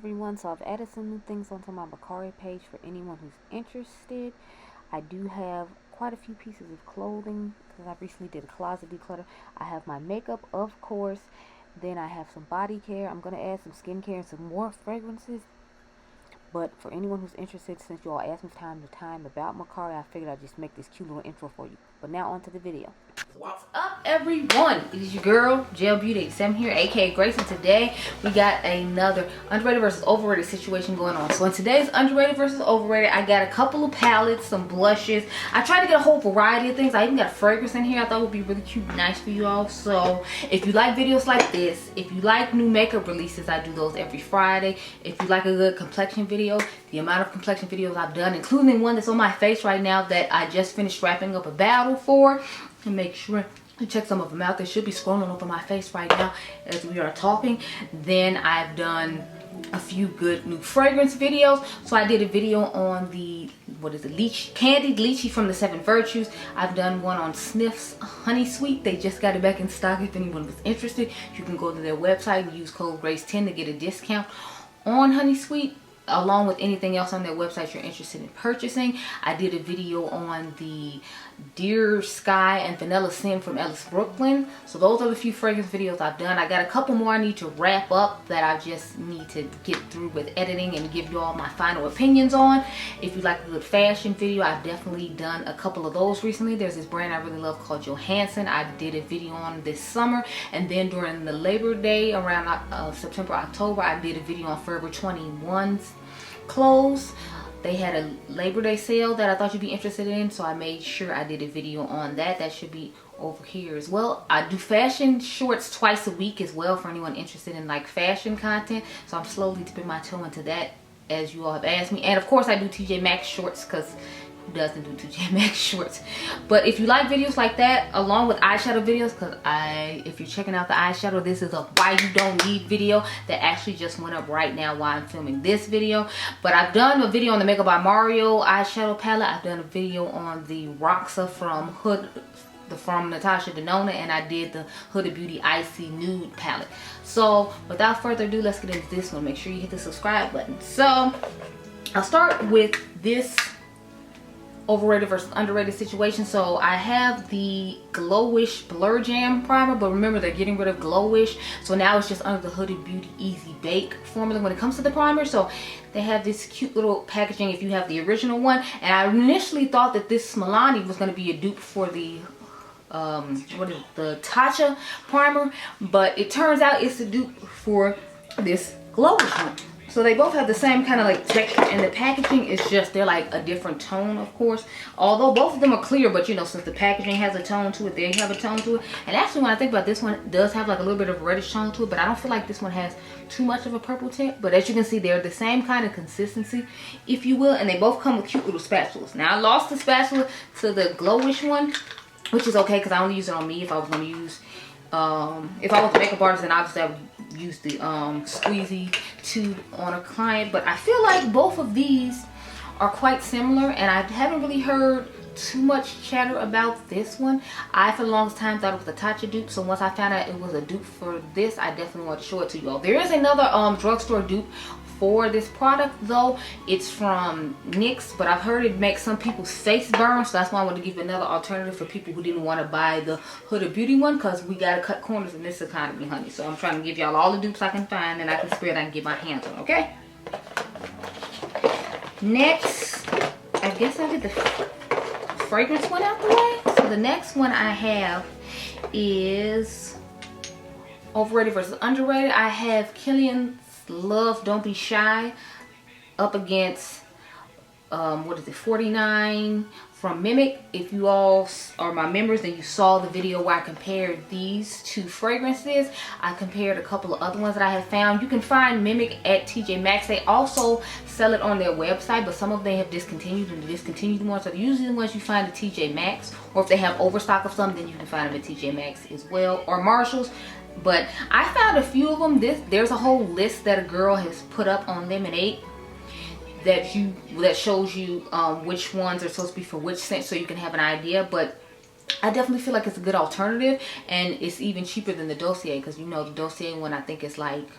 everyone. So I've added some new things onto my Mercier page for anyone who's interested. I do have quite a few pieces of clothing because I recently did a closet declutter. I have my makeup, of course. Then I have some body care. I'm going to add some skincare and some more fragrances. But for anyone who's interested, since you all ask me time to time about Mercier, I figured I'd just make this cute little intro for you. But now on to the video. What's up, everyone? It is your girl Gelbeauty-QM here, aka Grace, and today we got another underrated versus overrated situation going on. So in today's underrated versus overrated, I got a couple of palettes, some blushes. I tried to get a whole variety of things. I even got a fragrance in here I thought would be really cute and nice for you all. So if you like videos like this, if you like new makeup releases, I do those every Friday. If you like a good complexion video, the amount of complexion videos I've done, including one that's on my face right now that I just finished wrapping up a battle for, and make sure to check some of them out. They should be scrolling over my face right now as we are talking. Then I've done a few good new fragrance videos. So I did a video on the, what is it, candied lychee from the 7 Virtues. I've done one on Snif's Honey Sweet. They just got it back in stock. If anyone was interested, you can go to their website and use code GRACE10 to get a discount on Honey Sweet, along with anything else on their website you're interested in purchasing. I did a video on the Dear Skye and Vanilla Sim from Ellis Brooklyn. So those are the few fragrance videos I've done. I got a couple more I need to wrap up that I just need to get through with editing and give you all my final opinions on. If you like a good fashion video, I've definitely done a couple of those recently. There's this brand I really love called Johansson. I did a video on this summer, and then during the Labor Day around September, October, I did a video on Forever 21's clothes. They had a Labor Day sale that I thought you'd be interested in, so I made sure I did a video on that. That should be over here as well. I do fashion shorts twice a week as well for anyone interested in like fashion content, so I'm slowly dipping my toe into that as you all have asked me. And of course I do TJ Maxx shorts, because who doesn't do TJ Maxx shorts? But if you like videos like that, along with eyeshadow videos, because if you're checking out the eyeshadow, this is a why you don't need video that actually just went up right now while I'm filming this video. But I've done a video on the Makeup by Mario eyeshadow palette. I've done a video on the Roxa from Natasha Denona, and I did the Huda Beauty Icy Nude palette. So without further ado, let's get into this one. Make sure you hit the subscribe button. So I'll start with this overrated versus underrated situation. So I have the Glowish Blur Jam primer, but remember they're getting rid of Glowish, so now it's just under the Huda Beauty Easy Bake formula when it comes to the primer. So they have this cute little packaging if you have the original one, and I initially thought that this Milani was going to be a dupe for the the Tatcha primer, but it turns out it's a dupe for this Glowish one. So they both have the same kind of like texture, and the packaging is just, they're like a different tone, of course. Although both of them are clear, but you know, since the packaging has a tone to it, they have a tone to it. And actually, when I think about this one, it does have like a little bit of a reddish tone to it, but I don't feel like this one has too much of a purple tint. But as you can see, they're the same kind of consistency, if you will, and they both come with cute little spatulas. Now I lost the spatula to the Glowish one, which is okay because I only use it on me. If I was going to use, if I was a makeup artist, then obviously I would use the squeezy tube on a client. But I feel like both of these are quite similar, and I haven't really heard too much chatter about this one. I for the longest time thought it was a Tatcha dupe, so once I found out it was a dupe for this, I definitely want to show it to you all. There is another drugstore dupe for this product though. It's from NYX, but I've heard it makes some people's face burn, so that's why I want to give you another alternative for people who didn't want to buy the Huda Beauty one, because we gotta cut corners in this economy, honey. So I'm trying to give y'all all the dupes I can find and I can spare that I can get my hands on, okay? Next, I guess I'll get the fragrance one out the way. So the next one I have is overrated versus underrated. I have Killian's Love Don't Be Shy up against what is it, 49 from Mimic. If you all are my members, then you saw the video where I compared these two fragrances. I compared a couple of other ones that I have found. You can find Mimic at TJ Maxx. They also sell it on their website, but some of them have discontinued, and the discontinued ones are usually the ones you find at TJ Maxx, or if they have overstock of some, then you can find them at TJ Maxx as well, or Marshalls. But I found a few of them. There's a whole list that a girl has put up on Lemonade that shows you which ones are supposed to be for which scent, so you can have an idea. But I definitely feel like it's a good alternative, and it's even cheaper than the Dossier, because you know the Dossier one I think is like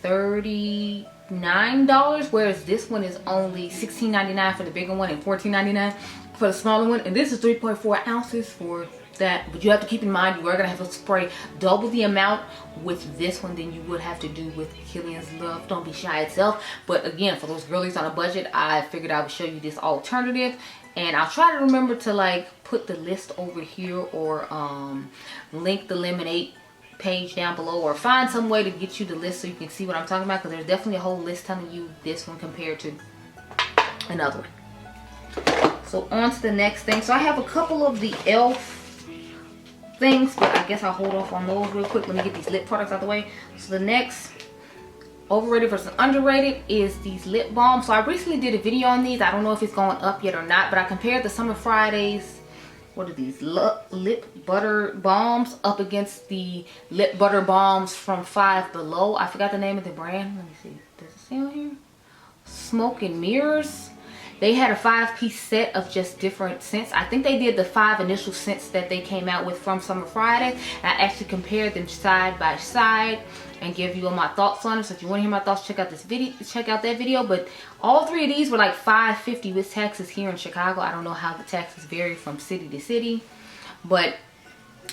$39, whereas this one is only $16.99 for the bigger one and $14.99 for the smaller one. And this is 3.4 ounces for that, but you have to keep in mind you are going to have to spray double the amount with this one than you would have to do with Killian's Love Don't Be Shy itself. But again, for those girlies on a budget, I figured I would show you this alternative, and I'll try to remember to like put the list over here or link the Lemonade page down below, or find some way to get you the list so you can see what I'm talking about, because there's definitely a whole list telling you this one compared to another one. So on to the next thing. So I have a couple of the e.l.f. things, but I guess I'll hold off on those real quick. Let me get these lip products out the way. So the next overrated versus underrated is these lip balms. So I recently did a video on these. I don't know if it's going up yet or not, but I compared the Summer Fridays, what are these, lip butter balms up against the lip butter balms from Five Below. I forgot the name of the brand. Let me see, does it say on here? Smoke and Mirrors. They had a 5-piece set of just different scents. I think they did the 5 initial scents that they came out with from Summer Friday. And I actually compared them side by side and give you all my thoughts on it. So if you want to hear my thoughts, check out this video. Check out that video. But all 3 of these were like $5.50 with taxes here in Chicago. I don't know how the taxes vary from city to city, but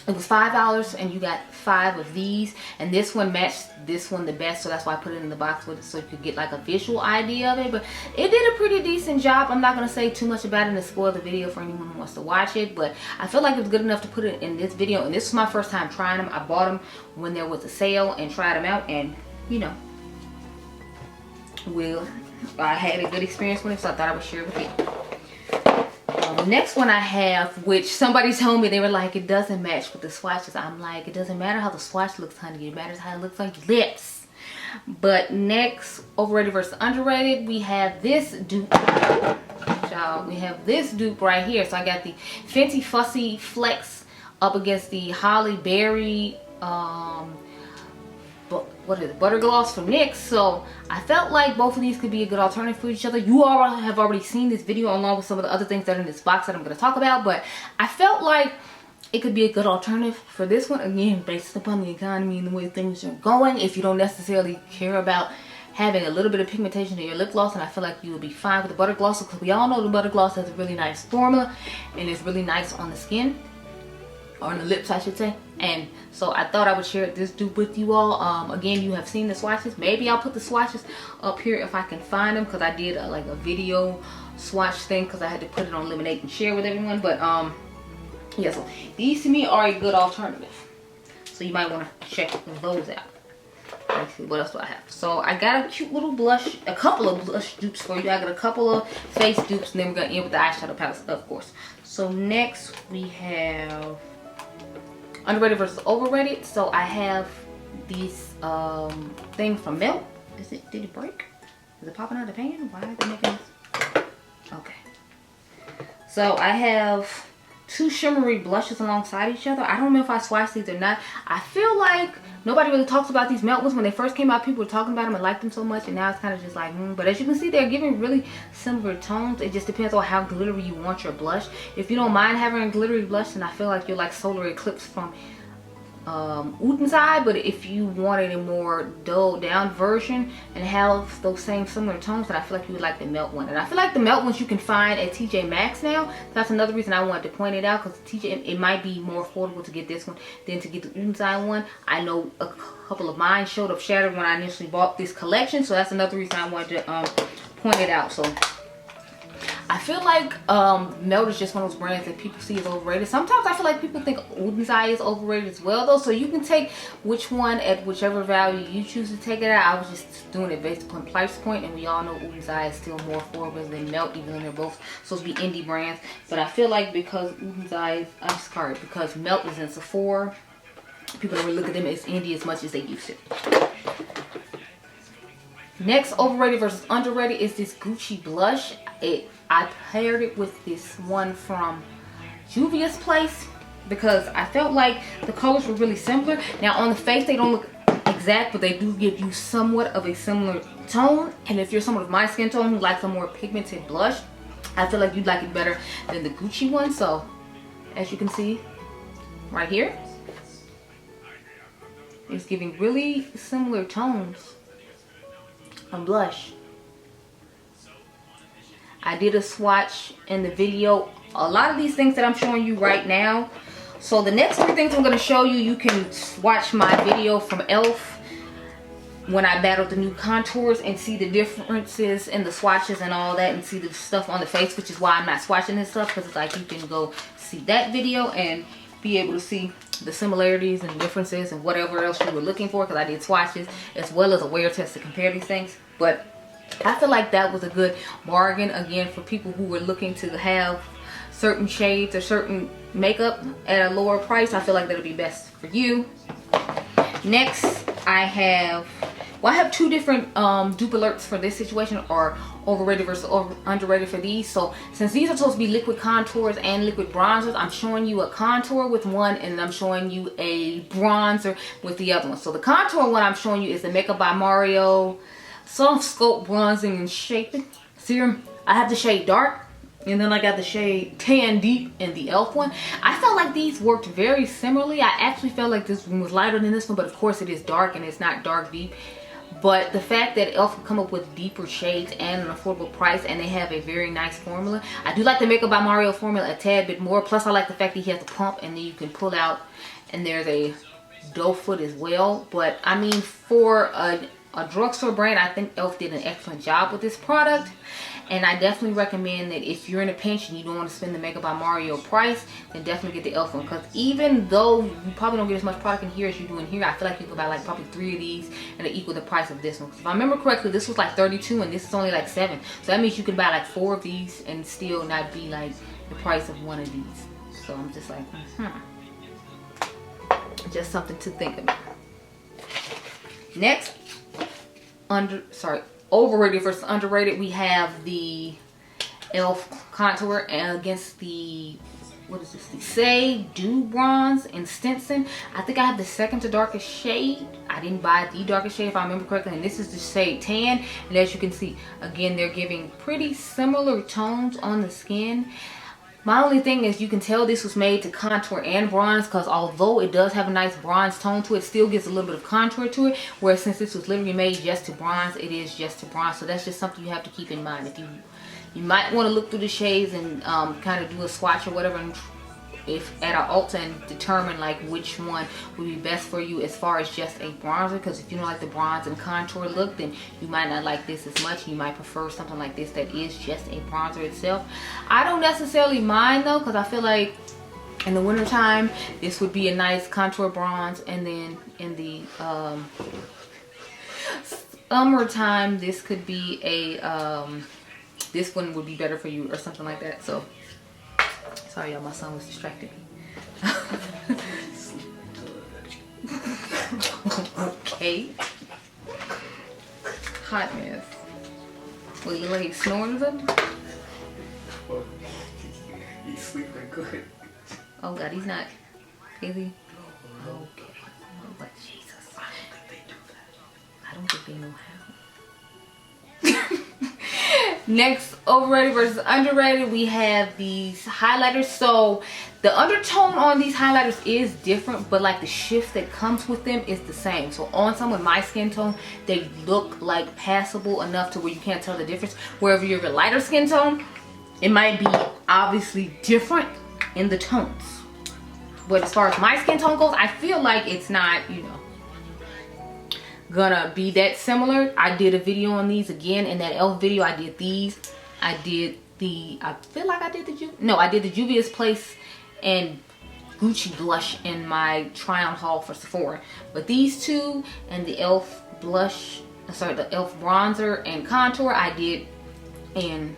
it was $5 and you got 5 of these, and this one matched this one the best, so that's why I put it in the box with it so you could get like a visual idea of it. But it did a pretty decent job. I'm not going to say too much about it and spoil the video for anyone who wants to watch it, but I feel like it was good enough to put it in this video. And this was my first time trying them. I bought them when there was a sale and tried them out, and you know, I had a good experience with it, so I thought I would share it with you. The next one I have, which somebody told me, they were like, it doesn't match with the swatches. I'm like, it doesn't matter how the swatch looks, honey. It matters how it looks on your lips. But next, overrated versus underrated, we have this dupe. Y'all, we have this dupe right here. So I got the Fenty Fussy Flex up against the Holly Berry what is it, butter gloss from NYX. So I felt like both of these could be a good alternative for each other. You all have already seen this video along with some of the other things that are in this box that I'm going to talk about, but I felt like it could be a good alternative for this one, again based upon the economy and the way things are going. If you don't necessarily care about having a little bit of pigmentation in your lip gloss, and I feel like you will be fine with the butter gloss, because we all know the butter gloss has a really nice formula and it's really nice on the skin, or on the lips I should say. And so I thought I would share this dupe with you all. Again, you have seen the swatches. Maybe I'll put the swatches up here if I can find them, because I did like a video swatch thing because I had to put it on Lemonade and share with everyone. But yeah, so these to me are a good alternative, so you might want to check those out. Let's see, what else do I have? So I got a cute little blush, a couple of blush dupes for you. I got a couple of face dupes, and then we're gonna end with the eyeshadow palettes, of course. So next we have underrated versus overrated. So I have these thing from Melt. Did it break? Is it popping out of the pan? Why is it making this? Okay. So I have 2 shimmery blushes alongside each other. I don't know if I swatched these or not. I feel like nobody really talks about these Melt ones. When they first came out, people were talking about them and liked them so much, and now it's kind of just like, But as you can see, they're giving really similar tones. It just depends on how glittery you want your blush. If you don't mind having a glittery blush, then I feel like you're like Solar Eclipse from Uten's Eye. But if you wanted a more dulled down version and have those same similar tones, then I feel like you would like the Melt one. And I feel like the Melt ones you can find at TJ Maxx now. That's another reason I wanted to point it out, because it might be more affordable to get this one than to get the Uten's Eye one. I know a couple of mine showed up shattered when I initially bought this collection, so that's another reason I wanted to point it out. So I feel like Melt is just one of those brands that people see as overrated. Sometimes I feel like people think Uten's Eye is overrated as well, though. So you can take which one at whichever value you choose to take it at. I was just doing it based upon price point, and we all know Uten's Eye is still more affordable than Melt, even though they're both supposed to be indie brands. But I feel like because Uten's Eye, because Melt is in Sephora, people don't really look at them as indie as much as they used to. Next, overrated versus underrated, is this Gucci blush. I paired it with this one from Juvia's place because I felt like the colors were really similar. Now on the face they don't look exact, but they do give you somewhat of a similar tone. And if you're someone of my skin tone who likes a more pigmented blush, I feel like you'd like it better than the Gucci one. So as you can see right here, it's giving really similar tones a blush. I did a swatch in the video. A lot of these things that I'm showing you right now. So the next 3 things I'm going to show you, you can watch my video from e.l.f. when I battled the new contours and see the differences in the swatches and all that, and see the stuff on the face, which is why I'm not swatching this stuff, because it's like you can go see that video and be able to see the similarities and differences and whatever else you were looking for, because I did swatches as well as a wear test to compare these things. But I feel like that was a good bargain, again, for people who were looking to have certain shades or certain makeup at a lower price. I feel like that'll be best for you. Next, I have 2 different dupe alerts for this situation, or overrated versus underrated for these. So since these are supposed to be liquid contours and liquid bronzers, I'm showing you a contour with one and I'm showing you a bronzer with the other one. So the contour one I'm showing you is the Makeup by Mario Soft Sculpt Bronzing and Shaping Serum. I have the shade dark, and then I got the shade Tan Deep in the e.l.f. one. I felt like these worked very similarly. I actually felt like this one was lighter than this one, but of course it is dark and it's not dark deep. But the fact that e.l.f. can come up with deeper shades and an affordable price, and they have a very nice formula. I do like the Makeup by Mario formula a tad bit more. Plus I like the fact that he has the pump and then you can pull out, and there's a doe foot as well. But I mean, for a drugstore brand, I think e.l.f. did an excellent job with this product. And I definitely recommend that if you're in a pinch and you don't want to spend the Makeup by Mario price, then definitely get the e.l.f. one. Because even though you probably don't get as much product in here as you do in here, I feel like you could buy like probably 3 of these and they equal the price of this one. Because if I remember correctly, this was like $32 and this is only like $7. So that means you could buy like 4 of these and still not be like the price of one of these. So I'm just like, just something to think about. Next, overrated versus underrated, we have the e.l.f. contour and against the, what is this, the Say Dew Bronze in Stinson. I think I have the second to darkest shade. I didn't buy the darkest shade if I remember correctly, and this is the shade Tan. And as you can see, again, they're giving pretty similar tones on the skin. My only thing is you can tell this was made to contour and bronze, because although it does have a nice bronze tone to it, still gives a little bit of contour to it. Whereas since this was literally made just to bronze, it is just to bronze. So that's just something you have to keep in mind. If you might want to look through the shades and kind of do a swatch or whatever, and if at our Ulta, and determine like which one would be best for you as far as just a bronzer. Because if you don't like the bronze and contour look, then you might not like this as much. You might prefer something like this that is just a bronzer itself. I don't necessarily mind though, because I feel like in the winter time this would be a nice contour bronze, and then in the summertime this could be a this one would be better for you or something like that. So sorry y'all, my son was distracting me. Okay. Hot mess. Wait, look like he's snoring or something? He's sleeping good. Oh God, he's not. Is he? Okay. Oh, but Jesus. I don't think they do that. I don't think they know how. Next, overrated versus underrated, we have these highlighters. So the undertone on these highlighters is different, but like the shift that comes with them is the same. So on someone my skin tone, they look like passable enough to where you can't tell the difference. Wherever you're a lighter skin tone, it might be obviously different in the tones. But as far as my skin tone goes, I feel like it's not, you know, gonna be that similar. I did a video on these again. In that e.l.f. video, I did these. I did the, I feel like I did the I did the Juvia's Place and Gucci blush in my try on haul for Sephora. But these two and the e.l.f. blush, sorry, the e.l.f. bronzer and contour, I did in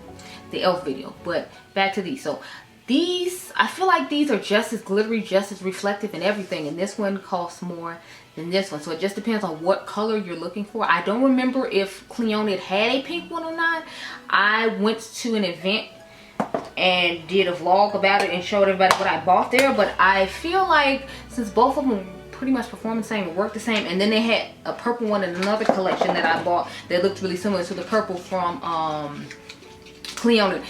the e.l.f. video. But back to these. So these, I feel like these are just as glittery, just as reflective and everything. And this one costs more than this one. So it just depends on what color you're looking for. I don't remember if Cleonid had a pink one or not. I went to an event and did a vlog about it and showed everybody what I bought there. But I feel like since both of them pretty much perform the same and work the same, and then they had a purple one in another collection that I bought that looked really similar to the purple from Cleonid.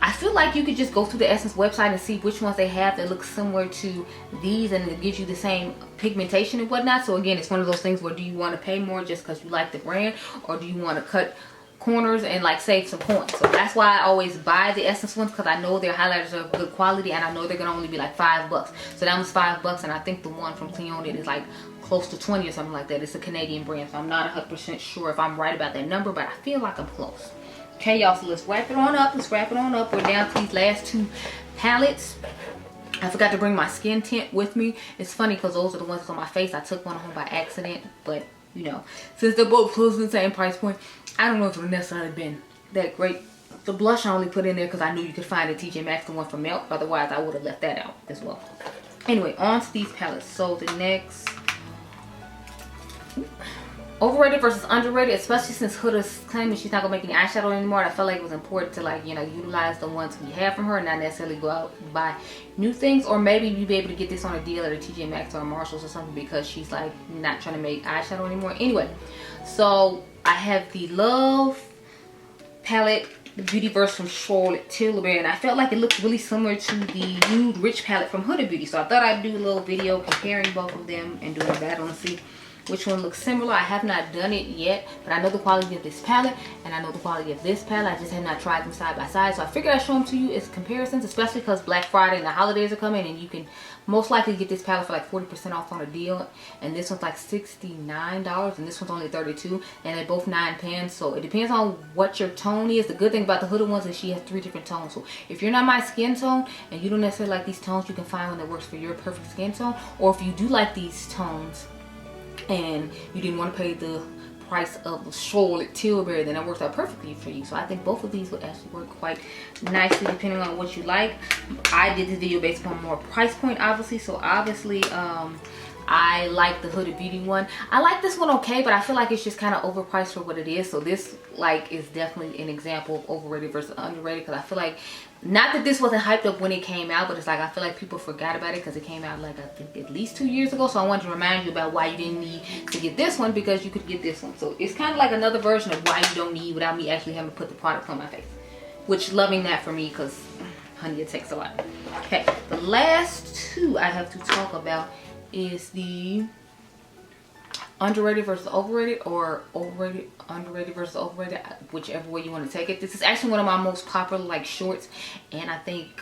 I feel like you could just go through the Essence website and see which ones they have that look similar to these, and it gives you the same pigmentation and whatnot. So again, it's one of those things where do you want to pay more just because you like the brand, or do you want to cut corners and like save some coins? So that's why I always buy the Essence ones, because I know their highlighters are of good quality, and I know they're gonna only be like $5. So that was $5, and I think the one from Cleone is like close to 20 or something like that. It's a Canadian brand, so I'm not 100% sure if I'm right about that number, but I feel like I'm close. Okay, y'all, so let's wrap it on up. Let's wrap it on up. We're down to these last two palettes. I forgot to bring my skin tint with me. It's funny because those are the ones that's on my face. I took one home by accident, but you know, since they're both close to the same price point, I don't know if it would necessarily been that great. The blush I only put in there because I knew you could find at TJ Maxx, the one from Melt. Otherwise, I would have left that out as well. Anyway, on to these palettes. So the next, overrated versus underrated, especially since Huda's claiming she's not gonna make any eyeshadow anymore. I felt like it was important to, like, you know, utilize the ones we have from her and not necessarily go out and buy new things. Or maybe you'd be able to get this on a deal at a TJ Maxx or a Marshalls or something, because she's like not trying to make eyeshadow anymore. Anyway, so I have the Love palette, the Beauty Verse from Tilbury, and I felt like it looked really similar to the Nude Rich palette from Huda Beauty. So I thought I'd do a little video comparing both of them and doing a battle and see which one looks similar. I have not done it yet, but I know the quality of this palette and I know the quality of this palette. I just have not tried them side by side. So I figured I'd show them to you as comparisons, especially because Black Friday and the holidays are coming, and you can most likely get this palette for like 40% off on a deal. And this one's like $69 and this one's only $32, and they're both 9 pans. So it depends on what your tone is. The good thing about the Huda ones is she has 3 different tones. So if you're not my skin tone and you don't necessarily like these tones, you can find one that works for your perfect skin tone. Or if you do like these tones and you didn't want to pay the price of the Charlotte Tilbury, then it works out perfectly for you. So I think both of these would actually work quite nicely depending on what you like. I did this video based upon more price point, obviously. So obviously I like the Huda Beauty one. I like this one okay, but I feel like it's just kind of overpriced for what it is. So this like is definitely an example of overrated versus underrated, because I feel like, not that this wasn't hyped up when it came out, but it's like I feel like people forgot about it because it came out like I think at least 2 years ago. So I wanted to remind you about why you didn't need to get this one, because you could get this one. So it's kind of like another version of why you don't need, without me actually having to put the product on my face. Which, loving that for me, because honey, it takes a lot. Okay, the last two I have to talk about is the underrated versus overrated, or underrated versus overrated, whichever way you want to take it. This is actually one of my most popular like shorts and I think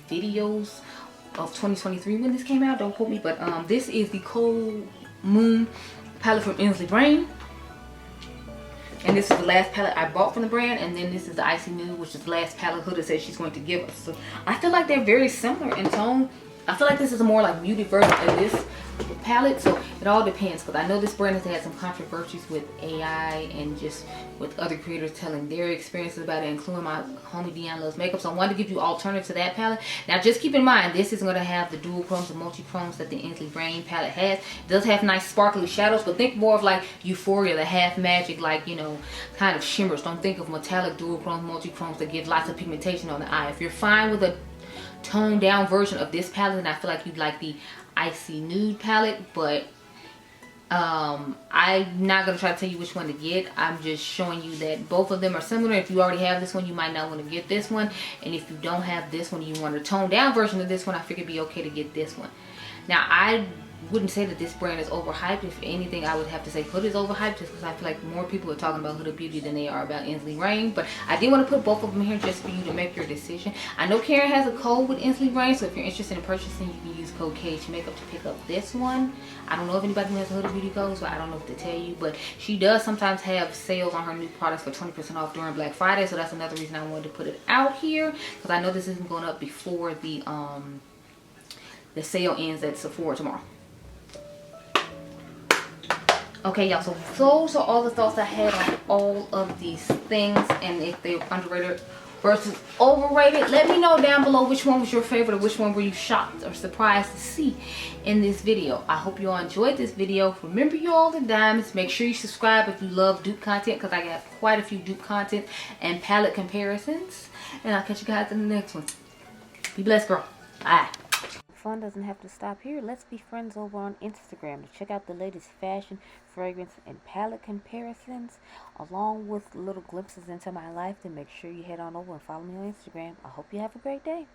videos of 2023 when this came out. Don't quote me, but this is the Cold Moon palette from Inslee Brain, and this is the last palette I bought from the brand. And then this is the Icy Nude, which is the last palette Huda says she's going to give us. So I feel like they're very similar in tone. I feel like this is a more like muted version of this palette, so it all depends, because I know this brand has had some controversies with AI and just with other creators telling their experiences about it, including my homie Dionluvsmakeup. So I wanted to give you alternative to that palette. Now just keep in mind, this isn't going to have the dual chromes and multi chromes that the Inslee Brain palette has. It does have nice sparkly shadows, but think more of like Euphoria, the half magic, like, you know, kind of shimmers. Don't think of metallic dual chromes, multi chromes that give lots of pigmentation on the eye. If you're fine with a toned down version of this palette, and I feel like you'd like the Icy Nude palette, but I'm not gonna try to tell you which one to get. I'm just showing you that both of them are similar. If you already have this one, you might not want to get this one, and if you don't have this one, you want a toned down version of this one, I figured it'd be okay to get this one. Now I wouldn't say that this brand is overhyped. If anything, I would have to say Huda is overhyped, just because I feel like more people are talking about Huda Beauty than they are about Inslee Brain. But I did want to put both of them here just for you to make your decision. I know Karen has a code with Inslee Brain, so if you're interested in purchasing, you can use code KHMakeup to pick up this one. I don't know if anybody who has a Huda Beauty code, so I don't know what to tell you, but she does sometimes have sales on her new products for 20% off during Black Friday, so that's another reason I wanted to put it out here, because I know this isn't going up before the sale ends at Sephora tomorrow. Okay, y'all, so those are all the thoughts I had on all of these things, and if they're underrated versus overrated. Let me know down below which one was your favorite, or which one were you shocked or surprised to see in this video. I hope you all enjoyed this video. Remember, you all the diamonds. Make sure you subscribe if you love dupe content, because I got quite a few dupe content and palette comparisons. And I'll catch you guys in the next one. Be blessed, girl. Bye. fun doesn't have to stop here. Let's be friends over on Instagram to check out the latest fashion, fragrance, and palette comparisons, along with little glimpses into my life. Then make sure you head on over and follow me on Instagram. I hope you have a great day.